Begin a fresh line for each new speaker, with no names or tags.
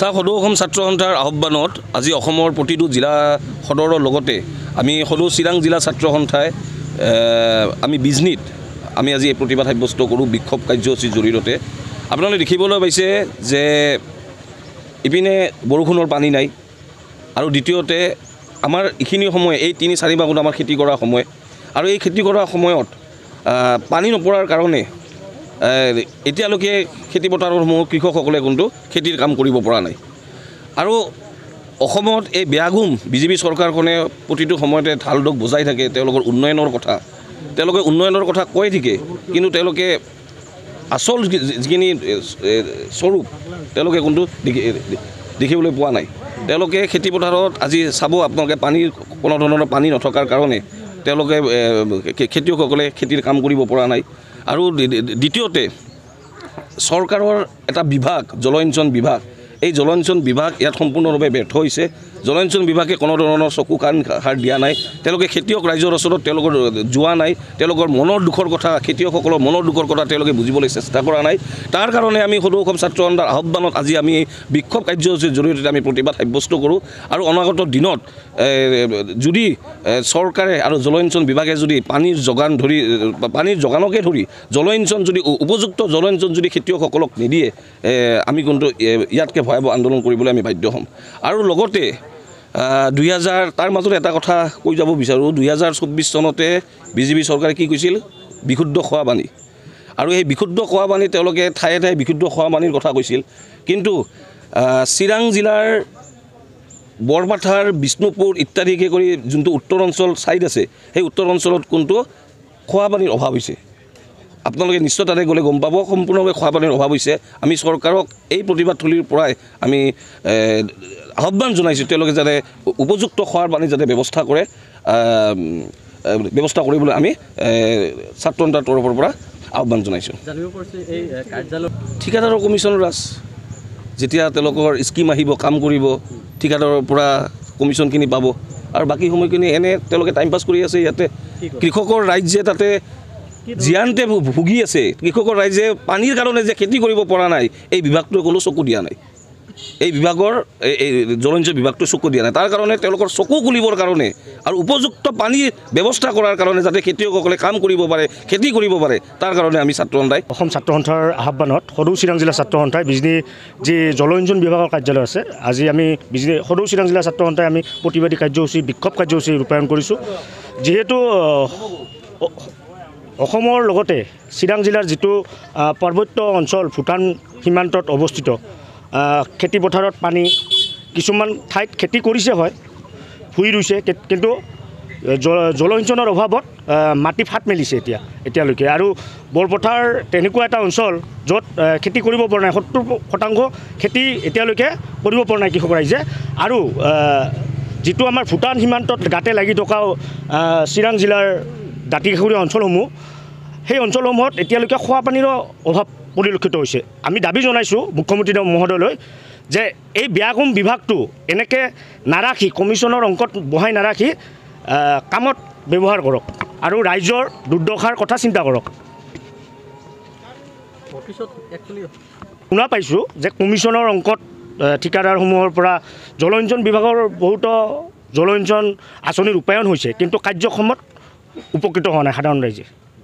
সদৌ অসম ছাত্ৰ সন্থাৰ আহ্বানত আজি অসমৰ প্ৰতিটো জিলা সদৰৰ লগতে আমি সদৌ চিৰাং জিলা ছাত্ৰ সন্থাই আমি বিজনীত আমি আজি এই প্ৰতিবাদ সাব্যস্ত কৰোঁ বিক্ষোভ কাৰ্যসূচীৰ জৰিয়তে। আপোনালোকে দেখিবলৈ পাইছে যে ইপিনে বৰষুণৰ পানী নাই আৰু দ্বিতীয়তে আমাৰ এইখিনি সময় এই ৩-৪ মাহত আমাৰ খেতি কৰা সময় আৰু এই খেতি কৰাৰ সময়ত পানী নপৰাৰ কাৰণে এতিয়ালৈকে খেতি পথাৰসমূহ কৃষকসকলে কিন্তু খেতিৰ কাম কৰিব পৰা নাই। আৰু অসমত এই বেয়াগুম বিজেপি চৰকাৰখনে প্ৰতিটো সময়তে ঢাল ডগ বজাই থাকে তেওঁলোকৰ উন্নয়নৰ কথা। তেওঁলোকে উন্নয়নৰ কথা কৈ থাকে, কিন্তু তেওঁলোকে আচল যিখিনি স্বৰূপ তেওঁলোকে কিন্তু দেখিবলৈ পোৱা নাই। তেওঁলোকে খেতি পথাৰত আজি চাব আপোনালোকে পানীৰ কোনো ধৰণৰ পানী নথকাৰ কাৰণে তেওঁলোকে খেতিয়কসকলে খেতিৰ কাম কৰিব পৰা নাই। আৰু দ্বিতীয়তে চৰকাৰৰ এটা বিভাগ জলসিঞ্চন বিভাগ, এই জলসিঞ্চন বিভাগ ইয়াত সম্পূৰ্ণৰূপে ব্যৰ্থ হৈছে। জলসিঞ্চন বিভাগে কোনো ধৰণৰ চকু কাণ সাৰ দিয়া নাই। তেওঁলোকে খেতিয়ক ৰাইজৰ ওচৰত তেওঁলোকৰ যোৱা নাই, তেওঁলোকৰ মনৰ দুখৰ কথা খেতিয়কসকলৰ মনৰ দুখৰ কথা তেওঁলোকে বুজিবলৈ চেষ্টা কৰা নাই। তাৰ কাৰণে আমি সদৌ অসম ছাত্ৰ সন্থাৰ আহ্বানত আজি আমি বিক্ষোভ কাৰ্যসূচীৰ জৰিয়তে আমি প্ৰতিবাদ সাব্যস্ত কৰোঁ। আৰু অনাগত দিনত যদি চৰকাৰে আৰু জলসিঞ্চন বিভাগে যদি পানীৰ যোগানকে ধৰি জলসিঞ্চন যদি উপযুক্ত জলসিঞ্চন যদি খেতিয়কসকলক নিদিয়ে আমি কিন্তু ইয়াতকৈ ভয়াৱহ আন্দোলন কৰিবলৈ আমি বাধ্য হ'ম। আৰু লগতে তাৰ মাজত এটা কথা কৈ যাব বিচাৰোঁ, 2024 চনতে বিজেপি চৰকাৰে কি কৈছিল, বিশুদ্ধ খোৱা পানী। আৰু এই বিশুদ্ধ খোৱা পানী তেওঁলোকে ঠায়ে ঠায়ে বিশুদ্ধ খোৱা পানীৰ কথা কৈছিল, কিন্তু চিৰাং জিলাৰ বৰপাথাৰ বিষ্ণুপুৰ ইত্যাদিকে কৰি যোনটো উত্তৰ অঞ্চল ছাইড আছে, সেই উত্তৰ অঞ্চলত কিন্তু খোৱা পানীৰ অভাৱ হৈছে। আপোনালোকে নিশ্চয় তাতে গ'লে গম পাব সম্পূৰ্ণভাৱে খোৱা পানীৰ অভাৱ হৈছে। আমি চৰকাৰক এই প্ৰতিবাদথলীৰ পৰাই আমি আহ্বান জনাইছোঁ তেওঁলোকে যাতে উপযুক্ত খোৱাৰ পানী যাতে ব্যৱস্থা কৰিবলৈ আমি ছাত্ৰ সন্থাৰ তৰফৰ পৰা আহ্বান জনাইছোঁ। ঠিকাদাৰৰ কমিশ্যনৰ ৰাজ, যেতিয়া তেওঁলোকৰ স্কিম আহিব কাম কৰিব ঠিকাদাৰৰ পৰা কমিশ্যনখিনি পাব আৰু বাকী সময়খিনি এনে তেওঁলোকে টাইম পাছ কৰি আছে। ইয়াতে কৃষকৰ ৰাইজে তাতে জীয়ান্তে ভুগি আছে। কৃষকৰ ৰাইজে পানীৰ কাৰণে যে খেতি কৰিব পৰা নাই, এই বিভাগটোৱে কোনো চকু দিয়া নাই। এই বিভাগৰ এই জলসিঞ্চন বিভাগটো চকু দিয়া নাই। তাৰ কাৰণে তেওঁলোকৰ চকু খুলিবৰ কাৰণে আৰু উপযুক্ত পানীৰ ব্যৱস্থা কৰাৰ কাৰণে যাতে খেতিয়কসকলে কাম কৰিব পাৰে, খেতি কৰিব পাৰে, তাৰ কাৰণে আমি ছাত্ৰ সন্থাই
অসম ছাত্ৰ সন্থাৰ আহ্বানত সদৌ চিৰাং জিলা ছাত্ৰ সন্থাই বিজনী যি জলসিঞ্চন বিভাগৰ কাৰ্যালয় আছে, আজি আমি সদৌ চিৰাং জিলা ছাত্ৰ সন্থাই আমি প্ৰতিবাদী কাৰ্যসূচী বিক্ষোভ কাৰ্যসূচী ৰূপায়ণ কৰিছোঁ। যিহেতু অসমৰ লগতে চিৰাং জিলাৰ যিটো পাৰ্বত্য অঞ্চল ভূটান সীমান্তত অৱস্থিত, খেতি পথাৰত পানী কিছুমান ঠাইত খেতি কৰিছে, হয় ভুই ৰুইছে, কিন্তু জলসিঞ্চনৰ অভাৱত মাটি ফাট মেলিছে এতিয়ালৈকে। আৰু বৰপথাৰ তেনেকুৱা এটা অঞ্চল য'ত খেতি কৰিব পৰা নাই, 70% খেতি এতিয়ালৈকে কৰিব পৰা নাই কৃষক ৰাইজে। আৰু যিটো আমাৰ ভূটান সীমান্তত গাতে লাগি থকা চিৰাং জিলাৰ দাঁতিকাষৰীয়া অঞ্চলসমূহ, সেই অঞ্চলসমূহত এতিয়ালৈকে খোৱা পানীৰো অভাৱ পৰিলক্ষিত হৈছে। আমি দাবী জনাইছোঁ মুখ্যমন্ত্ৰী মহোদয়লৈ যে এই বেয়াগুম বিভাগটো এনেকৈ নাৰাখি, কমিশ্যনৰ অংকত বহাই নাৰাখি কামত ব্যৱহাৰ কৰক আৰু ৰাইজৰ দুৰ্দশাৰ কথা চিন্তা কৰক। শুনা পাইছোঁ যে কমিশ্যনৰ অংকত ঠিকাদাৰসমূহৰ পৰা জলসিঞ্চন বিভাগৰ বহুতো জলসিঞ্চন আঁচনি ৰূপায়ণ হৈছে, কিন্তু কাৰ্যক্ষমত উপকৃত হোৱা নাই সাধাৰণ ৰাইজে।